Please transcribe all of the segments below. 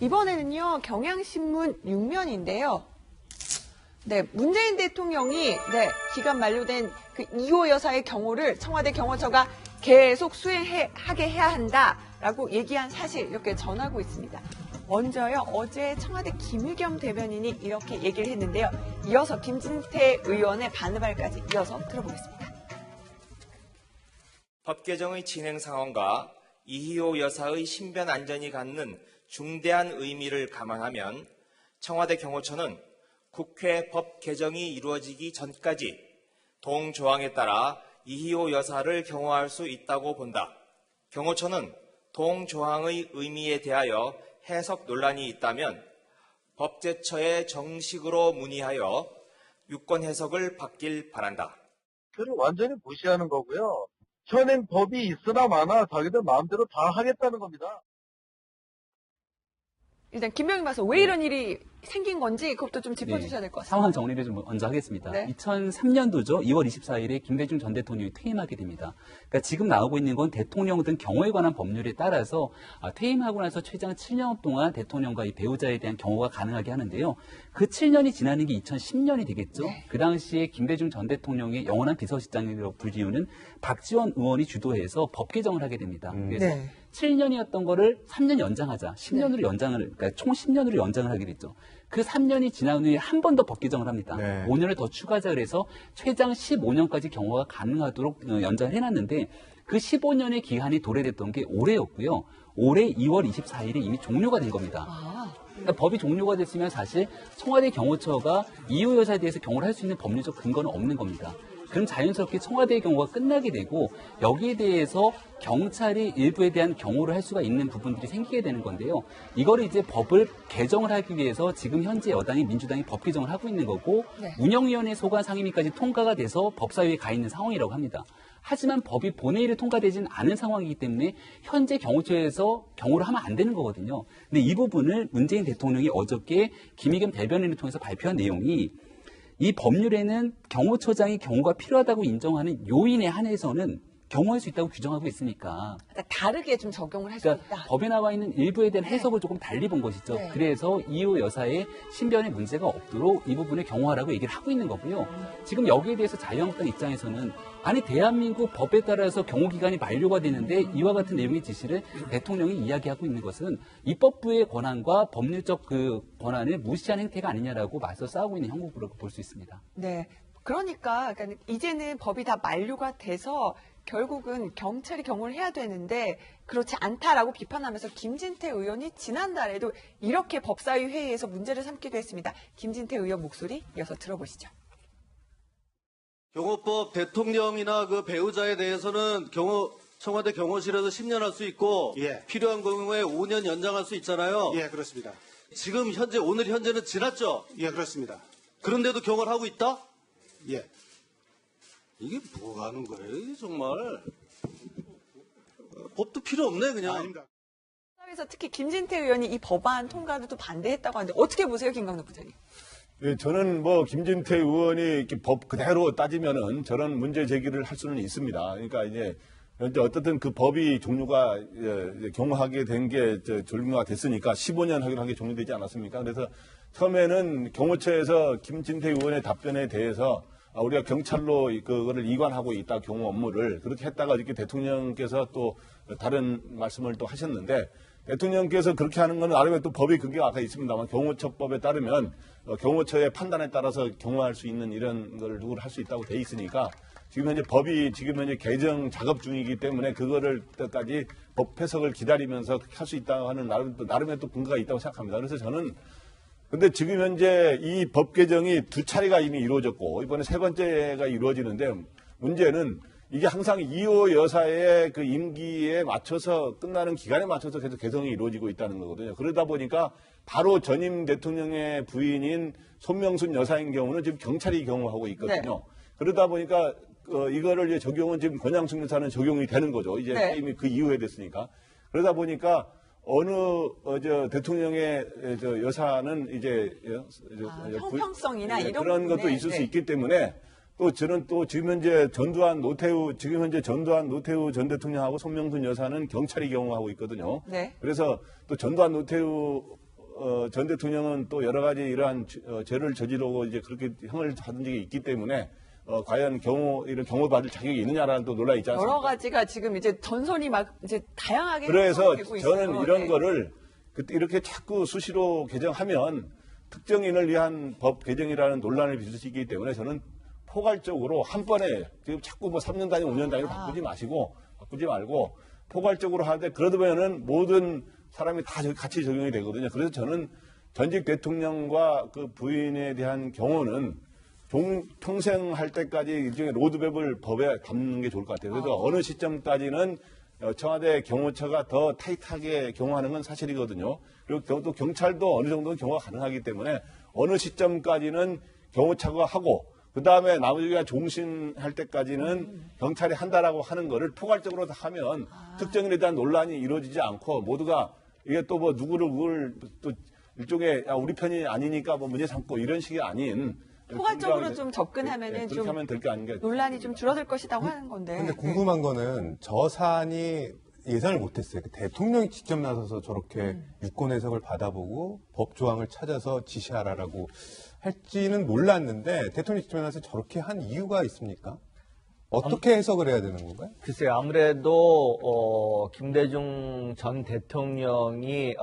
이번에는요, 경향신문 6면인데요. 네, 문재인 대통령이 기간 만료된 그 이호 여사의 경호를 청와대 경호처가 계속 수행하게 해야 한다라고 얘기한 사실 이렇게 전하고 있습니다. 먼저요, 어제 청와대 김의겸 대변인이 이렇게 얘기를 했는데요. 이어서 김진태 의원의 반발까지 이어서 들어보겠습니다. 법 개정의 진행 상황과 이희호 여사의 신변 안전이 갖는 중대한 의미를 감안하면 청와대 경호처는 국회 법 개정이 이루어지기 전까지 동조항에 따라 이희호 여사를 경호할 수 있다고 본다. 경호처는 동조항의 의미에 대하여 해석 논란이 있다면 법제처에 정식으로 문의하여 유권 해석을 받길 바란다. 그를 완전히 무시하는 거고요. 현행 법이 있으나 마나 자기들 마음대로 다 하겠다는 겁니다. 일단 김병민 봐서 왜 이런 일이 생긴 건지 그것도 좀 짚어주셔야 될 것 같습니다. 상황 정리를 좀 먼저 하겠습니다. 네. 2003년도죠. 2월 24일에 김대중 전 대통령이 퇴임하게 됩니다. 그러니까 지금 나오고 있는 건 대통령 등 경호에 관한 법률에 따라서 퇴임하고 나서 최장 7년 동안 대통령과 이 배우자에 대한 경호가 가능하게 하는데요. 그 7년이 지나는 게 2010년이 되겠죠. 네. 그 당시에 김대중 전 대통령의 영원한 비서실장이라고 불리우는 박지원 의원이 주도해서 법 개정을 하게 됩니다. 그래서 7년이었던 거를 3년 연장하자, 10년으로 연장을, 그러니까 총 10년으로 연장을 하게 됐죠. 그 3년이 지난 후에 한 번 더 법 개정을 합니다. 5년을 더 추가하자 그래서 최장 15년까지 경호가 가능하도록 연장을 해놨는데 그 15년의 기한이 도래됐던 게 올해였고요. 올해 2월 24일에 이미 종료가 된 겁니다. 그러니까 법이 종료가 됐으면 사실 청와대 경호처가 이호 여사에 대해서 경호를 할 수 있는 법률적 근거는 없는 겁니다. 그럼 자연스럽게 청와대의 경우가 끝나게 되고 여기에 대해서 경찰이 일부에 대한 경호를 할 수가 있는 부분들이 생기게 되는 건데요. 이거를 이제 법을 개정을 하기 위해서 지금 현재 여당이 민주당이 법 개정을 하고 있는 거고 운영위원회 소관 상임위까지 통과가 돼서 법사위에 가 있는 상황이라고 합니다. 하지만 법이 본회의를 통과되지는 않은 상황이기 때문에 현재 경호처에서 경호를 하면 안 되는 거거든요. 근데 이 부분을 문재인 대통령이 어저께 김의겸 대변인을 통해서 발표한 내용이 이 법률에는 경호처장이 경호가 필요하다고 인정하는 요인에 한해서는 경호할 수 있다고 규정하고 있으니까. 그러니까 다르게 좀 적용을 할 수 그러니까 있다. 법에 나와 있는 일부에 대한 해석을 조금 달리 본 것이죠. 네. 그래서 이호 여사의 신변에 문제가 없도록 이 부분을 경호하라고 얘기를 하고 있는 거고요. 지금 여기에 대해서 자유한국당 입장에서는 아니 대한민국 법에 따라서 경호기간이 만료가 되는데 이와 같은 내용의 지시를 대통령이 이야기하고 있는 것은 입법부의 권한과 법률적 그 권한을 무시한 행태가 아니냐라고 맞서 싸우고 있는 형국으로 볼 수 있습니다. 네. 그러니까 이제는 법이 다 만료가 돼서 결국은 경찰이 경호를 해야 되는데 그렇지 않다라고 비판하면서 김진태 의원이 지난달에도 이렇게 법사위 회의에서 문제를 삼기도 했습니다. 김진태 의원 목소리 이어서 들어보시죠. 경호법 대통령이나 그 배우자에 대해서는 청와대 경호실에서 10년 할 수 있고 필요한 경우에 5년 연장할 수 있잖아요. 예, 그렇습니다. 지금 오늘 현재는 지났죠? 예, 그렇습니다. 그런데도 경호를 하고 있다? 예. 이게 뭐 하는 거예요, 이게 정말. 법도 필요 없네, 그냥. 아닙니다. 사회에서 특히 김진태 의원이 이 법안 통과를 또 반대했다고 하는데 어떻게 보세요, 김광록 부장님? 예, 저는 김진태 의원이 이렇게 법 그대로 따지면은 저런 문제 제기를 할 수는 있습니다. 그러니까 이제 어떻든 그 법이 종료가 경호하게 된 게 종료가 됐으니까 15년 하게 종료되지 않았습니까? 그래서 처음에는 경호처에서 김진태 의원의 답변에 대해서 우리가 경찰로 그거를 이관하고 있다, 경호 업무를. 그렇게 했다가 이렇게 대통령께서 또 다른 말씀을 또 하셨는데, 대통령께서 그렇게 하는 건 나름의 또 법이 그게 아까 있습니다만, 경호처법에 따르면 경호처의 판단에 따라서 경호할 수 있는 이런 걸 누구를 할 수 있다고 돼 있으니까, 지금 현재 법이 지금 현재 개정 작업 중이기 때문에 그거를 때까지 법 해석을 기다리면서 할 수 있다고 하는 나름의 또 근거가 있다고 생각합니다. 그래서 저는 근데 지금 현재 이 법 개정이 두 차례가 이미 이루어졌고 이번에 세 번째가 이루어지는데 문제는 이게 항상 이호 여사의 그 임기에 맞춰서 끝나는 기간에 맞춰서 계속 개정이 이루어지고 있다는 거거든요. 그러다 보니까 바로 전임 대통령의 부인인 손명순 여사인 경우는 지금 경찰이 경호하고 있거든요. 그러다 보니까 이거를 이제 적용은 지금 권양숙 여사는 적용이 되는 거죠. 이제 이미 그 이후에 됐으니까. 그러다 보니까 어느 대통령의 여사는 이제 형평성이나 이런 그런 것도 있을 수 있기 때문에 또 저는 또 지금 현재 전두환 노태우 전 대통령하고 손명순 여사는 경찰이 경호하고 있거든요. 그래서 또 전두환 노태우 전 대통령은 또 여러 가지 이러한 죄를 저지르고 이제 그렇게 형을 받은 적이 있기 때문에 과연 이런 경호 받을 자격이 있느냐라는 또 논란이 있지 않습니까? 여러 가지가 지금 이제 전선이 막 이제 다양하게 그래서 되고 있어요. 저는 이런 네. 거를 이렇게 자꾸 수시로 개정하면 특정인을 위한 법 개정이라는 논란을 빚을 수 있기 때문에 저는 포괄적으로 한 번에 지금 자꾸 뭐 3년 단위, 5년 단위로 바꾸지 말고 포괄적으로 하는데 그러면은 모든 사람이 다 같이 적용이 되거든요. 그래서 저는 전직 대통령과 그 부인에 대한 경우는 평생 할 때까지 일종의 로드맵을 법에 담는 게 좋을 것 같아요. 그래서 어느 시점까지는 청와대 경호처가 더 타이트하게 경호하는 건 사실이거든요. 그리고 또 경찰도 어느 정도는 경호가 가능하기 때문에 어느 시점까지는 경호처가 하고 그 다음에 나머지가 종신할 때까지는 경찰이 한다라고 하는 거를 포괄적으로 하면 특정인에 대한 논란이 이루어지지 않고 모두가 이게 또 뭐 누구를 또 일종의 우리 편이 아니니까 뭐 문제 삼고 이런 식이 아닌 포괄적으로 좀 접근하면은 그렇게 좀 하면 될 게 아닌가. 논란이 좀 줄어들 것이라고 하는 건데. 근데 궁금한 거는 저 사안이 예상을 못했어요. 대통령이 직접 나서서 저렇게 유권 해석을 받아보고 법 조항을 찾아서 지시하라라고 할지는 몰랐는데 대통령이 직접 나서서 저렇게 한 이유가 있습니까? 어떻게 해석을 해야 되는 건가요? 글쎄요, 아무래도 김대중 전 대통령이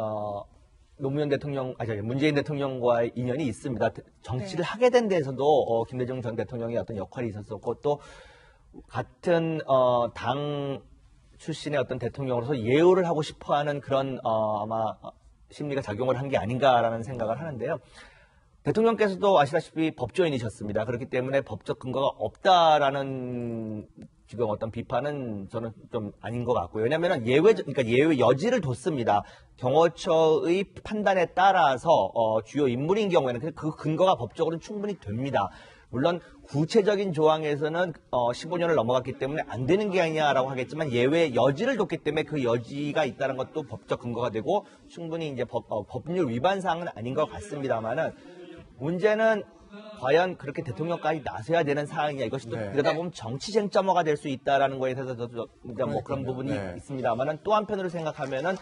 노무현 대통령, 문재인 대통령과의 인연이 있습니다. 정치를 하게 된 데에서도 김대중 전 대통령의 어떤 역할이 있었었고 또 같은 당 출신의 어떤 대통령으로서 예우를 하고 싶어하는 그런 아마 심리가 작용을 한 게 아닌가라는 생각을 하는데요. 대통령께서도 아시다시피 법조인이셨습니다. 그렇기 때문에 법적 근거가 없다라는 지금 어떤 비판은 저는 좀 아닌 것 같고요. 왜냐하면 그러니까 예외 여지를 뒀습니다. 경호처의 판단에 따라서 주요 인물인 경우에는 그 근거가 법적으로는 충분히 됩니다. 물론 구체적인 조항에서는 15년을 넘어갔기 때문에 안 되는 게 아니냐라고 하겠지만 예외 여지를 뒀기 때문에 그 여지가 있다는 것도 법적 근거가 되고 충분히 이제 법률 위반 사항은 아닌 것 같습니다만은 문제는 과연 그렇게 대통령까지 나서야 되는 사항이냐 이것이 또 그러다 보면 정치 쟁점화가 될 수 있다라는 거에 대해서 저도 뭐 그런 부분이 있습니다만은 또 한편으로 생각하면은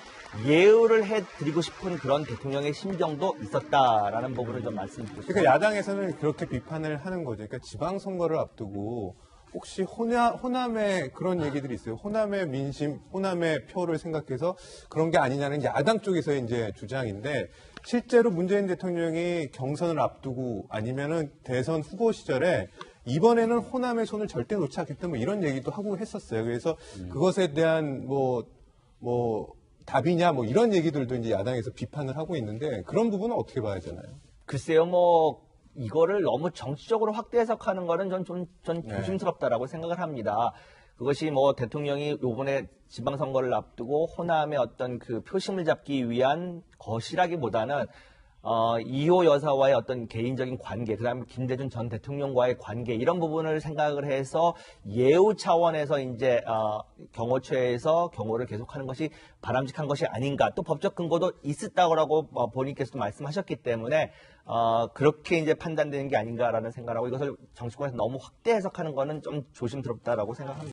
예우를 해드리고 싶은 그런 대통령의 심정도 있었다라는 부분을 좀 말씀드리고 싶습니다. 그러니까 야당에서는 그렇게 비판을 하는 거죠. 그러니까 지방선거를 앞두고 혹시 호남의 그런 얘기들이 있어요. 호남의 민심, 호남의 표를 생각해서 그런 게 아니냐는 야당 쪽에서의 이제 주장인데 실제로 문재인 대통령이 경선을 앞두고 아니면은 대선 후보 시절에 이번에는 호남의 손을 절대 놓지 않겠다 뭐 이런 얘기도 하고 했었어요. 그래서 그것에 대한 뭐 답이냐 뭐 이런 얘기들도 이제 야당에서 비판을 하고 있는데 그런 부분은 어떻게 봐야 되나요? 글쎄요, 이거를 너무 정치적으로 확대 해석하는 거는 전 조심스럽다라고 생각을 합니다. 그것이 대통령이 이번에 지방선거를 앞두고 호남의 어떤 그 표심을 잡기 위한 것이라기보다는 이호 여사와의 어떤 개인적인 관계, 그다음에 김대중 전 대통령과의 관계 이런 부분을 생각을 해서 예우 차원에서 이제 경호처에서 경호를 계속하는 것이 바람직한 것이 아닌가. 또 법적 근거도 있었다고 본인께서도 말씀하셨기 때문에 그렇게 이제 판단되는 게 아닌가라는 생각하고 이것을 정치권에서 너무 확대 해석하는 거는 좀 조심스럽다라고 생각합니다.